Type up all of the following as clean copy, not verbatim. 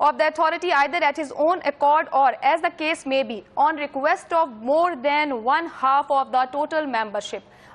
of the authority either at his own accord or, as the case may be, on request of more than 1/2 of the total membership।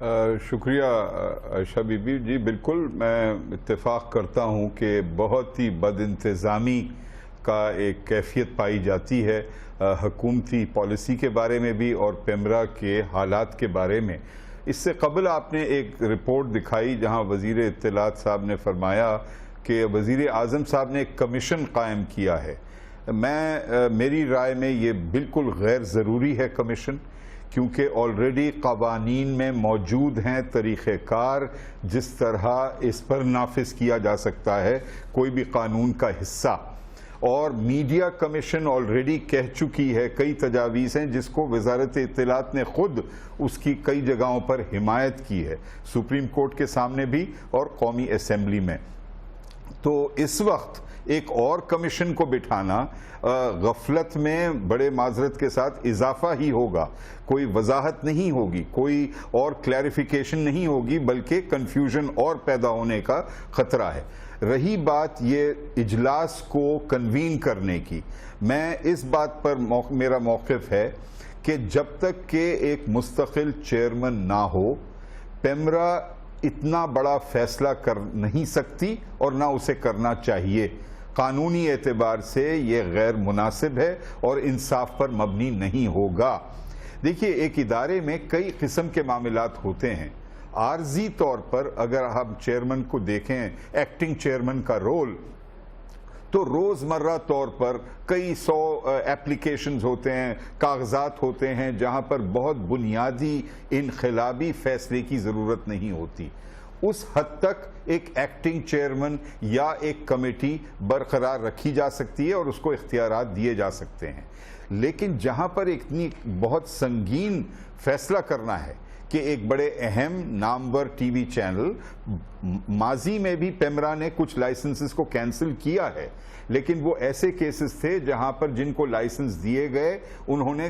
شکریہ عائشہ be B G, بالکل میں اتفاق کرتا ہوں کہ بہت ہی بد انتظامی کا ایک کیفیت پائی جاتی ہے حکومتی پالیسی کے بارے میں بھی اور پیمرا کے حالات کے بارے میں۔ اس سے قبل آپ نے ایک رپورٹ دکھائی جہاں وزیر اطلاعات صاحب نے فرمایا کہ وزیر اعظم صاحب نے ایک کمیشن قائم کیا ہے۔ میری رائے میں یہ بالکل غیر ضروری ہے کمیشن، کیونکہ آلریڈی قوانین میں موجود ہیں طریقہ کار جس طرح اس پر نافذ کیا جا سکتا ہے کوئی بھی قانون کا حصہ، اور میڈیا کمیشن آلریڈی کہہ چکی ہے کئی تجاویز ہیں جس کو وزارت اطلاعات نے خود اس کی کئی جگہوں پر حمایت کی ہے، سپریم کورٹ کے سامنے بھی اور قومی اسمبلی میں۔ تو اس وقت ایک اور کمیشن کو بٹھانا غفلت میں بڑے معذرت کے ساتھ اضافہ ہی ہوگا، کوئی وضاحت نہیں ہوگی، کوئی اور کلیریفیکیشن نہیں ہوگی، بلکہ کنفیوژن اور پیدا ہونے کا خطرہ ہے۔ رہی بات یہ اجلاس کو کنوین کرنے کی، میں اس بات پر میرا موقف ہے کہ جب تک کہ ایک مستقل چیئرمن نہ ہو، پیمرا اتنا بڑا فیصلہ کر نہیں سکتی اور نہ اسے کرنا چاہیے۔ قانونی اعتبار سے یہ غیر مناسب ہے اور انصاف پر مبنی نہیں ہوگا۔ دیکھیے، ایک ادارے میں کئی قسم کے معاملات ہوتے ہیں۔ عارضی طور پر اگر ہم چیئرمن کو دیکھیں، ایکٹنگ چیئرمن کا رول، تو روزمرہ طور پر کئی سو ایپلیکیشنز ہوتے ہیں، کاغذات ہوتے ہیں جہاں پر بہت بنیادی انقلابی فیصلے کی ضرورت نہیں ہوتی۔ اس حد تک ایک ایکٹنگ چیئرمن یا ایک کمیٹی برقرار رکھی جا سکتی ہے اور اس کو اختیارات دیے جا سکتے ہیں، لیکن جہاں پر اتنی بہت سنگین فیصلہ کرنا ہے کہ ایک بڑے اہم نامور ٹی وی چینل، ماضی میں بھی پیمرا نے کچھ لائسنسز کو کینسل کیا ہے، لیکن وہ ایسے کیسز تھے جہاں پر جن کو لائسنس دیے گئے انہوں نے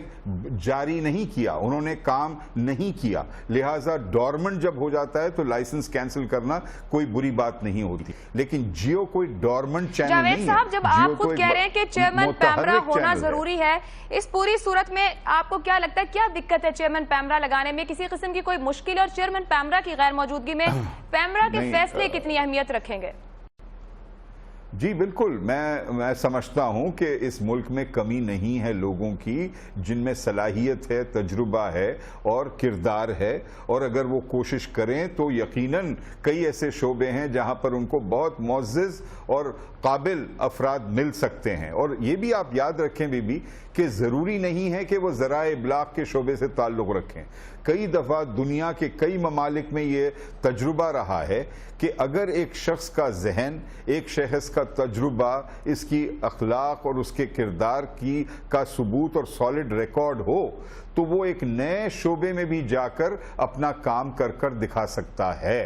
جاری نہیں کیا، انہوں نے کام نہیں کیا، لہٰذا ڈورمنٹ جب ہو جاتا ہے تو لائسنس کینسل کرنا کوئی بری بات نہیں ہوتی۔ لیکن جیو کوئی ڈورمنٹ چینل نہیں ہے۔ جاوید صاحب، جب آپ خود کہہ رہے ہیں کہ چیئرمین پیمرا ہونا ضروری ہے، اس پوری صورت میں آپ کو کیا لگتا ہے کیا دقت ہے چیئرمین پیمرا لگانے میں؟ کسی قسم کی کوئی مشکل اور چیئرمین پیمرا کی غیر موجودگی میں پیمرا کے فیصلے کتنی اہمیت رکھیں گے؟ جی بالکل، میں سمجھتا ہوں کہ اس ملک میں کمی نہیں ہے لوگوں کی جن میں صلاحیت ہے، تجربہ ہے اور کردار ہے، اور اگر وہ کوشش کریں تو یقیناً کئی ایسے شعبے ہیں جہاں پر ان کو بہت معزز اور قابل افراد مل سکتے ہیں۔ اور یہ بھی آپ یاد رکھیں بی کہ ضروری نہیں ہے کہ وہ ذرائع ابلاغ کے شعبے سے تعلق رکھیں۔ کئی دفعہ دنیا کے کئی ممالک میں یہ تجربہ رہا ہے کہ اگر ایک شخص کا ذہن، ایک شخص کا تجربہ، اس کی اخلاق اور اس کے کردار کا ثبوت اور سالڈ ریکارڈ ہو تو وہ ایک نئے شعبے میں بھی جا کر اپنا کام کر دکھا سکتا ہے۔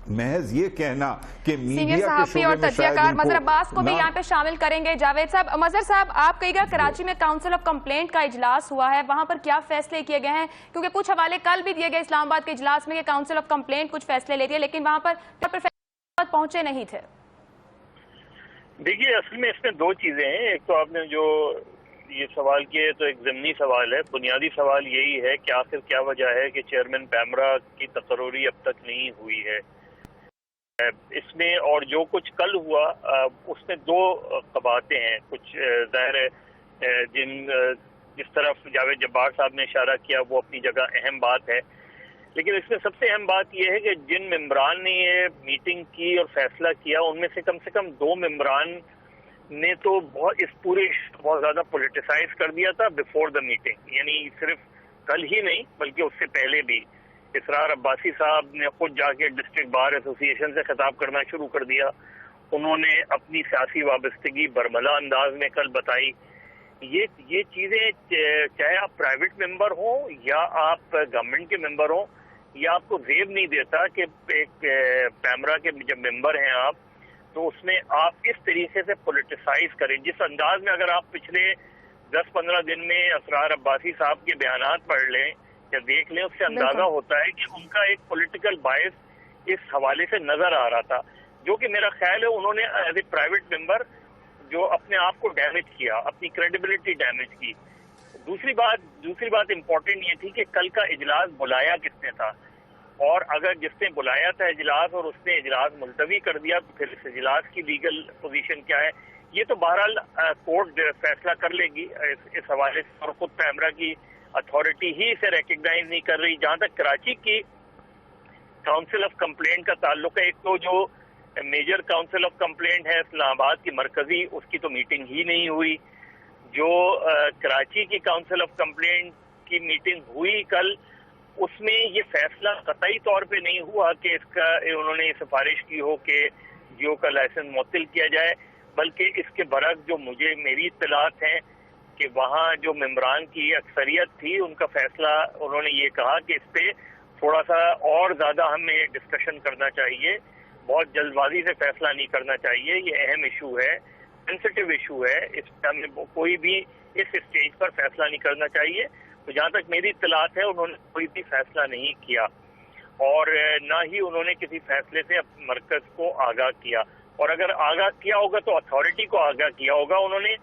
محض یہ کہنا کہ میڈیا کے صحافی اور تجزیہ کار مظہر عباس کو بھی یہاں پہ شامل کریں گے۔ جاوید صاحب، مظہر صاحب، آپ کہیے گا کراچی میں کاؤنسل آف کمپلینٹ کا اجلاس ہوا ہے، وہاں پر کیا فیصلے کیے گئے ہیں؟ کیونکہ کچھ حوالے کل بھی دیے گئے اسلام آباد کے اجلاس میں کہ کاؤنسل آف کمپلینٹ کچھ فیصلے لے رہی ہے، لیکن وہاں پر پہنچے نہیں تھے۔ دیکھیے، اصل میں اس میں دو چیزیں ہیں۔ ایک تو آپ نے جو یہ سوال کیا تو ایک ضمنی سوال ہے، بنیادی سوال یہی ہے کہ آخر کیا وجہ ہے کہ چیئرمین پیمرا کی تقرری اب تک نہیں ہوئی ہے۔ اس میں اور جو کچھ کل ہوا اس میں دو قباحتیں ہیں، کچھ ظاہر ہے جس طرف جاوید جبار صاحب نے اشارہ کیا وہ اپنی جگہ اہم بات ہے، لیکن اس میں سب سے اہم بات یہ ہے کہ جن ممبران نے یہ میٹنگ کی اور فیصلہ کیا ان میں سے کم دو ممبران نے تو اس پورے بہت زیادہ پولیٹیسائز کر دیا تھا بیفور دا میٹنگ، یعنی صرف کل ہی نہیں بلکہ اس سے پہلے بھی۔ اسرار عباسی صاحب نے خود جا کے ڈسٹرکٹ بار ایسوسی ایشن سے خطاب کرنا شروع کر دیا، انہوں نے اپنی سیاسی وابستگی برملا انداز میں کل بتائی۔ یہ چیزیں چاہے آپ پرائیویٹ ممبر ہوں یا آپ گورنمنٹ کے ممبر ہوں، یہ آپ کو زیب نہیں دیتا کہ ایک پیمرا کے جب ممبر ہیں آپ تو اس میں آپ اس طریقے سے پولیٹیسائز کریں جس انداز میں۔ اگر آپ پچھلے 10-15 دن میں اسرار عباسی صاحب کے بیانات پڑھ لیں یا دیکھ لیں، اس سے اندازہ ہوتا ہے کہ ان کا ایک پولیٹیکل باعث اس حوالے سے نظر آ رہا تھا، جو کہ میرا خیال ہے انہوں نے ایز اے پرائیویٹ ممبر جو اپنے آپ کو ڈیمیج کیا، اپنی کریڈیبلٹی ڈیمیج کی۔ دوسری بات امپورٹنٹ یہ تھی کہ کل کا اجلاس بلایا کس نے تھا۔ اور اگر جس نے بلایا تھا اجلاس اور اس نے اجلاس ملتوی کر دیا تو پھر اس اجلاس کی لیگل پوزیشن کیا ہے، یہ تو بہرحال کورٹ فیصلہ کر لے گی اس حوالے سے، اور خود پیمرا کی اتھارٹی ہی اسے ریکگنائز نہیں کر رہی۔ جہاں تک کراچی کی کاؤنسل آف کمپلینٹ کا تعلق ہے، ایک تو جو میجر کاؤنسل آف کمپلینٹ ہے اسلام آباد کی مرکزی، اس کی تو میٹنگ ہی نہیں ہوئی۔ جو کراچی کی کاؤنسل آف کمپلینٹ کی میٹنگ ہوئی کل، اس میں یہ فیصلہ قطعی طور پہ نہیں ہوا کہ اس کا انہوں نے سفارش کی ہو کہ جیو کا لائسنس معطل کیا جائے، بلکہ اس کے برعکس جو میری اطلاعات ہیں کہ وہاں جو ممبران کی اکثریت تھی، ان کا فیصلہ انہوں نے یہ کہا کہ اس پہ تھوڑا سا اور زیادہ ہمیں ڈسکشن کرنا چاہیے، بہت جلد بازی سے فیصلہ نہیں کرنا چاہیے، یہ اہم ایشو ہے، سینسٹیو ایشو ہے، اس پہ ہمیں کوئی بھی اس اسٹیج پر فیصلہ نہیں کرنا چاہیے۔ تو جہاں تک میری اطلاعات ہے انہوں نے کوئی بھی فیصلہ نہیں کیا، اور نہ ہی انہوں نے کسی فیصلے سے مرکز کو آگاہ کیا، اور اگر آگاہ کیا ہوگا تو اتھارٹی کو آگاہ کیا ہوگا، انہوں نے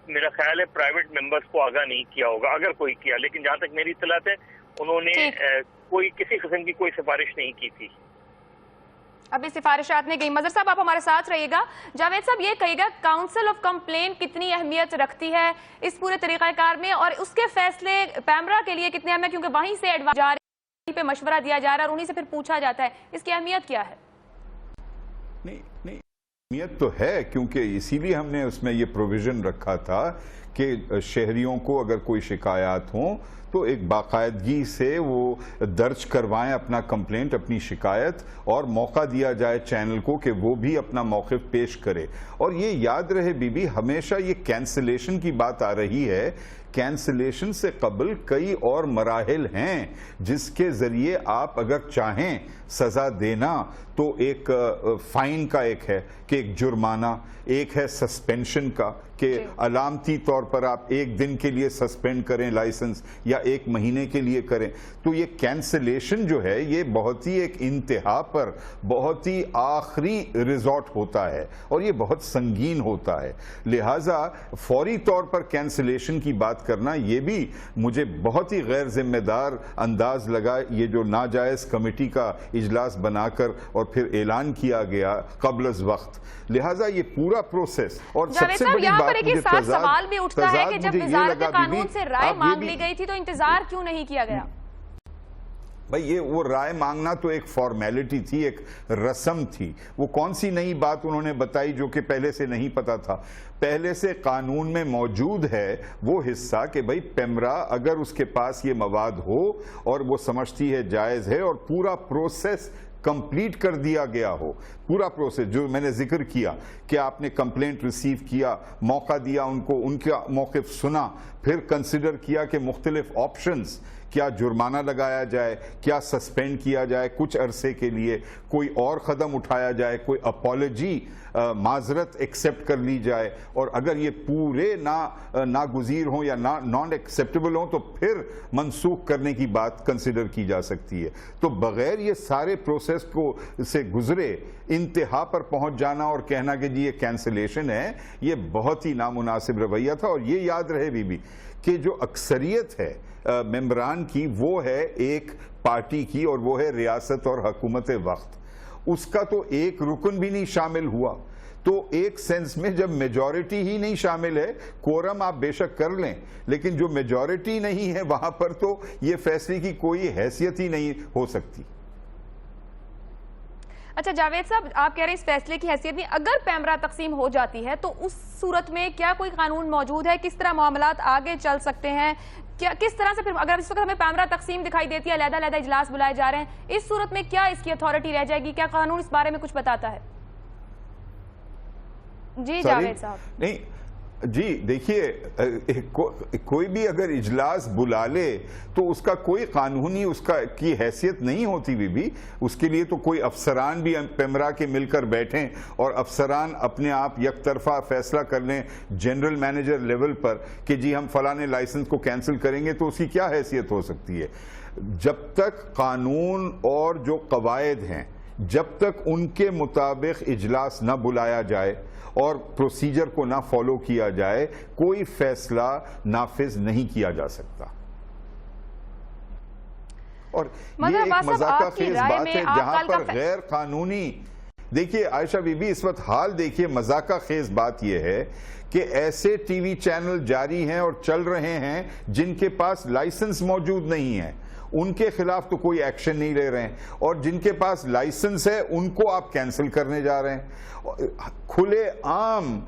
میرا خیال ہے پرائیویٹ ممبرز کو آگاہ نہیں کیا ہوگا اگر کوئی کیا، لیکن جہاں تک میری اطلاعات ہے انہوں نے کوئی کسی قسم کی کوئی سفارش نہیں کی تھی۔ ابھی سفارشات نہیں گئی۔ مظہر صاحب آپ ہمارے ساتھ رہیے گا۔ جاوید صاحب یہ کہیے گا کاؤنسل آف کمپلین کتنی اہمیت رکھتی ہے اس پورے طریقہ کار میں، اور اس کے فیصلے پیمرا کے لیے کتنے اہم ہیں، کیونکہ وہیں سے ایڈوائز جا رہی پہ مشورہ دیا جا رہا ہے اور انہیں سے پھر پوچھا جاتا ہے، اس کی اہمیت کیا ہے؟ نہیں اہمیت تو ہے، کیونکہ اسی لیے ہم نے اس میں یہ پروویژن رکھا تھا کہ شہریوں کو اگر کوئی شکایات ہوں تو ایک باقاعدگی سے وہ درج کروائیں اپنا کمپلینٹ، اپنی شکایت، اور موقع دیا جائے چینل کو کہ وہ بھی اپنا موقف پیش کرے۔ اور یہ یاد رہے بی بی، ہمیشہ یہ کینسلیشن کی بات آ رہی ہے، کینسلیشن سے قبل کئی اور مراحل ہیں جس کے ذریعے آپ اگر چاہیں سزا دینا تو ایک فائن کا ایک ہے کہ ایک جرمانہ، ایک ہے سسپینشن کا کہ علامتی طور پر آپ ایک دن کے لیے سسپینڈ کریں لائسنس یا ایک مہینے کے لیے کریں۔ تو یہ کینسلیشن جو ہے یہ بہت ہی ایک انتہا پر بہت ہی آخری ریزورٹ ہوتا ہے اور یہ بہت سنگین ہوتا ہے، لہٰذا فوری طور پر کینسلیشن کی بات کرنا یہ بھی مجھے بہت ہی غیر ذمہ دار انداز لگا، یہ جو ناجائز کمیٹی کا اجلاس بنا کر اور پھر اعلان کیا گیا قبل از وقت، لہٰذا یہ پورا پروسیس۔ اور سب سے بڑی بات ایک صاف سوال بھی اٹھتا ہے کہ جب وزارت قانون سے رائے مانگ لی گئی تھی تو انتظار کیوں نہیں کیا گیا؟ بھائی یہ وہ رائے مانگنا تو ایک فارمیلٹی تھی، ایک رسم تھی، وہ کون سی نئی بات انہوں نے بتائی جو کہ پہلے سے نہیں پتا تھا؟ پہلے سے قانون میں موجود ہے وہ حصہ کہ بھائی پیمرا اگر اس کے پاس یہ مواد ہو اور وہ سمجھتی ہے جائز ہے اور پورا پروسیس کمپلیٹ کر دیا گیا ہو، پورا پروسیس جو میں نے ذکر کیا کہ آپ نے کمپلینٹ ریسیو کیا، موقع دیا ان کو، ان کا موقف سنا، پھر کنسیڈر کیا کہ مختلف آپشنز، کیا جرمانہ لگایا جائے، کیا سسپینڈ کیا جائے کچھ عرصے کے لیے، کوئی اور قدم اٹھایا جائے، کوئی اپالوجی معذرت ایکسیپٹ کر لی جائے، اور اگر یہ پورے ناگزیر ہوں یا نان ایکسیپٹیبل ہوں تو پھر منسوخ کرنے کی بات کنسیڈر کی جا سکتی ہے۔ تو بغیر یہ سارے پروسیس کو سے گزرے انتہا پر پہنچ جانا اور کہنا کہ جی یہ کینسلیشن ہے، یہ بہت ہی نامناسب رویہ تھا۔ اور یہ یاد رہے بی بی کہ جو اکثریت ہے ممبران کی وہ ہے ایک پارٹی کی اور وہ ہے ریاست اور حکومت وقت، اس کا تو ایک رکن بھی نہیں شامل ہوا۔ تو ایک سینس میں جب میجورٹی ہی نہیں شامل ہے، کورم آپ بے شک کر لیں لیکن جو میجورٹی نہیں ہے وہاں پر تو یہ فیصلے کی کوئی حیثیت ہی نہیں ہو سکتی۔ اچھا جاوید صاحب، آپ کہہ رہے ہیں اس فیصلے کی حیثیت نہیں، اگر پیمرا تقسیم ہو جاتی ہے تو اس صورت میں کیا کوئی قانون موجود ہے؟ کس طرح معاملات آگے چل سکتے ہیں؟ کس طرح سے پھر اگر اس وقت ہمیں پیمرا تقسیم دکھائی دیتی ہے، علیحدہ علیحدہ اجلاس بلائے جا رہے ہیں، اس صورت میں کیا اس کی اتھارٹی رہ جائے گی؟ کیا قانون اس بارے میں کچھ بتاتا ہے؟ جی جاوید صاحب۔ نہیں جی دیکھیے، کوئی بھی اگر اجلاس بلا لے تو اس کا کوئی قانونی اس کی حیثیت نہیں ہوتی بھی، اس کے لیے تو کوئی افسران بھی پیمرا کے مل کر بیٹھیں اور افسران اپنے آپ یک طرفہ فیصلہ کر لیں جنرل مینیجر لیول پر کہ جی ہم فلاں لائسنس کو کینسل کریں گے، تو اس کی کیا حیثیت ہو سکتی ہے؟ جب تک قانون اور جو قواعد ہیں جب تک ان کے مطابق اجلاس نہ بلایا جائے اور پروسیجر کو نہ فالو کیا جائے، کوئی فیصلہ نافذ نہیں کیا جا سکتا۔ اور یہ ایک مذاقہ خیز بات ہے جہاں پر غیر قانونی، دیکھیے عائشہ بی بی اس وقت حال دیکھیے، مذاقہ خیز بات یہ ہے کہ ایسے ٹی وی چینل جاری ہیں اور چل رہے ہیں جن کے پاس لائسنس موجود نہیں ہے، ان کے خلاف تو کوئی ایکشن نہیں لے رہے ہیں، اور جن کے پاس لائسنس ہے ان کو آپ کینسل کرنے جا رہے ہیں۔ کھلے عام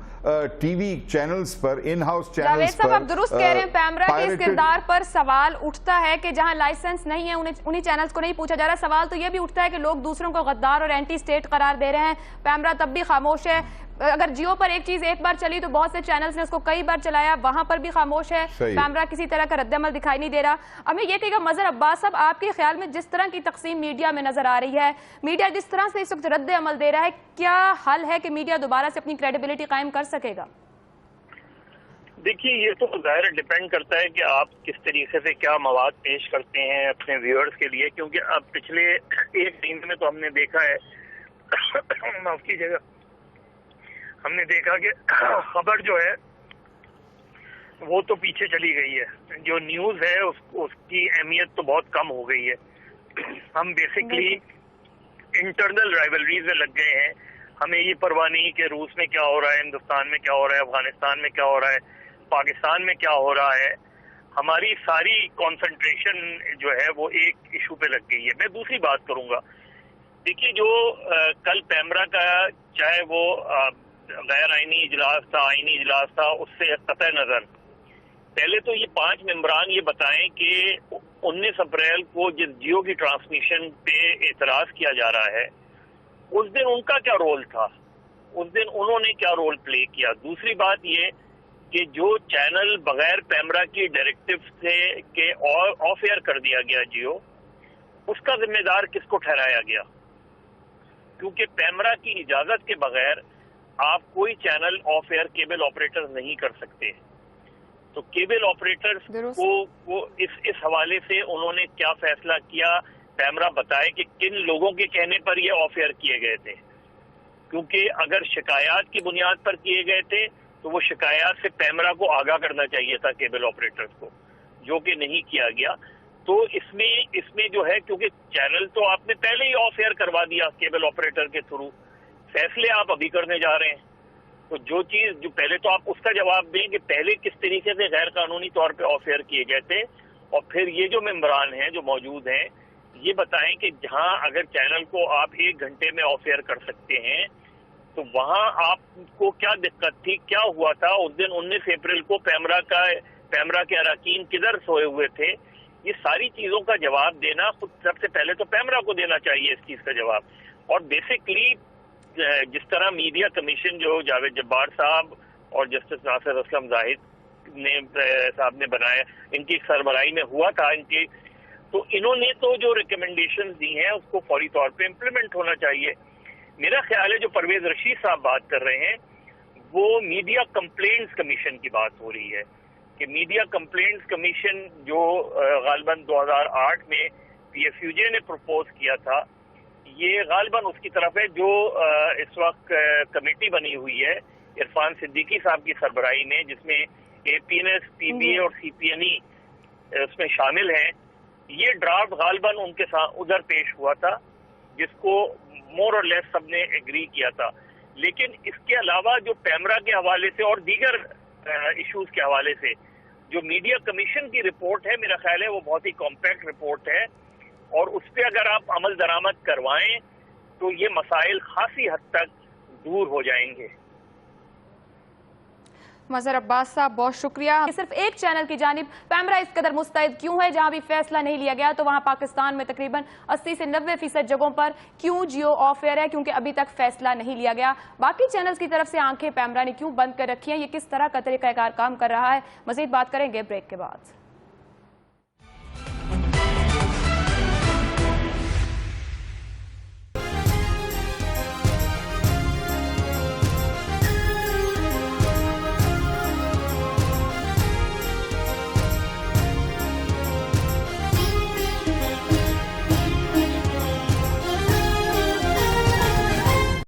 ٹی وی چینلز پر، ان ہاؤس چینلز پر، جاوید صاحب آپ درست کہہ رہے ہیں، پیمرا کے اس کردار پر سوال اٹھتا ہے کہ جہاں لائسنس نہیں ہے انہی چینلز کو نہیں پوچھا جا رہا۔ سوال تو یہ بھی اٹھتا ہے کہ لوگ دوسروں کو غدار اور اینٹی سٹیٹ قرار دے رہے ہیں، پیمرا تب بھی خاموش ہے۔ اگر جیو پر ایک چیز ایک بار چلی تو بہت سے چینلز نے اس کو کئی بار چلایا، وہاں پر بھی خاموش ہے، پیمرا کسی طرح کا رد عمل دکھائی نہیں دے رہا۔ ہمیں یہ کہے گا مظہر عباس صاحب، آپ کے خیال میں جس طرح کی تقسیم میڈیا میں نظر آ رہی ہے، میڈیا جس طرح سے اس وقت رد عمل دے رہا ہے، کیا حل ہے کہ میڈیا دوبارہ سے اپنی کریڈیبلٹی قائم کر سکے گا؟ دیکھیے یہ تو ظاہر ڈیپینڈ کرتا ہے کہ آپ کس طریقے سے کیا مواد پیش کرتے ہیں اپنے ویورز کے لیے، کیونکہ اب پچھلے ایک مہینے میں تو ہم نے دیکھا ہے، معاف کیجیے گا، ہم نے دیکھا کہ خبر جو ہے وہ تو پیچھے چلی گئی ہے، جو نیوز ہے اس کی اہمیت تو بہت کم ہو گئی ہے۔ ہم بیسکلی انٹرنل رائیولریز میں لگ گئے ہیں، ہمیں یہ پرواہ نہیں کہ روس میں کیا ہو رہا ہے، ہندوستان میں کیا ہو رہا ہے، افغانستان میں کیا ہو رہا ہے، پاکستان میں کیا ہو رہا ہے۔ ہماری ساری کانسنٹریشن جو ہے وہ ایک ایشو پہ لگ گئی ہے۔ میں دوسری بات کروں گا، دیکھیے جو کل پیمرا کا چاہے وہ غیر آئینی اجلاس تھا، آئینی اجلاس تھا، اس سے قطع نظر پہلے تو یہ 5 ممبران یہ بتائیں کہ 19 اپریل کو جس جیو کی ٹرانسمیشن پہ اعتراض کیا جا رہا ہے، اس دن ان کا کیا رول تھا، اس دن انہوں نے کیا رول پلے کیا۔ دوسری بات یہ کہ جو چینل بغیر پیمرا کی ڈائریکٹو سے کہ آف ایئر کر دیا گیا جیو، اس کا ذمہ دار کس کو ٹھہرایا گیا؟ کیونکہ پیمرا کی اجازت کے بغیر آپ کوئی channel off air cable operator نہیں کر سکتے، تو کیبل آپریٹرز کو اس حوالے سے انہوں نے کیا فیصلہ کیا، پیمرا بتائے کہ کن لوگوں کے کہنے پر یہ آف ایئر کیے گئے تھے، کیونکہ اگر شکایات کی بنیاد پر کیے گئے تھے تو وہ شکایات سے پیمرا کو آگاہ کرنا چاہیے تھا کیبل آپریٹرز کو، جو کہ نہیں کیا گیا۔ تو اس میں جو ہے، کیونکہ چینل تو آپ نے پہلے ہی آف ایئر کروا دیا کیبل آپریٹر کے تھرو، فیصلے آپ ابھی کرنے جا رہے ہیں، تو جو چیز جو پہلے تو آپ اس کا جواب دیں کہ پہلے کس طریقے سے غیر قانونی طور پہ آف ایئر کیے گئے تھے، اور پھر یہ جو ممبران ہیں جو موجود ہیں یہ بتائیں کہ جہاں اگر چینل کو آپ 1 گھنٹے میں آف ایئر کر سکتے ہیں تو وہاں آپ کو کیا دقت تھی، کیا ہوا تھا اس دن 19 اپریل کو پیمرا کے اراکین کدھر سوئے ہوئے تھے؟ یہ ساری چیزوں کا جواب دینا خود سب سے پہلے تو پیمرا کو دینا چاہیے اس چیز کا جواب۔ اور بیسکلی جس طرح میڈیا کمیشن جو جاوید جبار صاحب اور جسٹس ناصر اسلم زاہد صاحب نے بنایا، ان کی سربراہی میں ہوا تھا، ان کی تو انہوں نے تو جو ریکمنڈیشنز دی ہیں اس کو فوری طور پہ امپلیمنٹ ہونا چاہیے۔ میرا خیال ہے جو پرویز رشید صاحب بات کر رہے ہیں وہ میڈیا کمپلینٹس کمیشن کی بات ہو رہی ہے، کہ میڈیا کمپلینٹس کمیشن جو غالباً 2008 میں پی ایف یو جے نے پروپوز کیا تھا، یہ غالباً اس کی طرف ہے جو اس وقت کمیٹی بنی ہوئی ہے عرفان صدیقی صاحب کی سربراہی میں، جس میں اے پی این ایس، پی بی اے اور سی پی این ای اس میں شامل ہیں۔ یہ ڈرافٹ غالباً ان کے ساتھ ادھر پیش ہوا تھا، جس کو مور اور لیس سب نے ایگری کیا تھا۔ لیکن اس کے علاوہ جو پیمرا کے حوالے سے اور دیگر ایشوز کے حوالے سے جو میڈیا کمیشن کی رپورٹ ہے، میرا خیال ہے وہ بہت ہی کمپیکٹ رپورٹ ہے، اور اس پہ اگر آپ عمل درآمد کروائیں تو یہ مسائل خاصی حد تک دور ہو جائیں گے۔ مظہر عباس صاحب بہت شکریہ۔ صرف ایک چینل کی جانب پیمرا اس قدر مستعد کیوں ہے؟ جہاں بھی فیصلہ نہیں لیا گیا تو وہاں پاکستان میں تقریباً 80 سے 90% جگہوں پر کیوں جیو آف ایئر ہے؟ کیونکہ ابھی تک فیصلہ نہیں لیا گیا۔ باقی چینلز کی طرف سے آنکھیں پیمرا نے کیوں بند کر رکھی ہیں؟ یہ کس طرح کا طریقہ کار کام کر رہا ہے؟ مزید بات کریں گے بریک کے بعد۔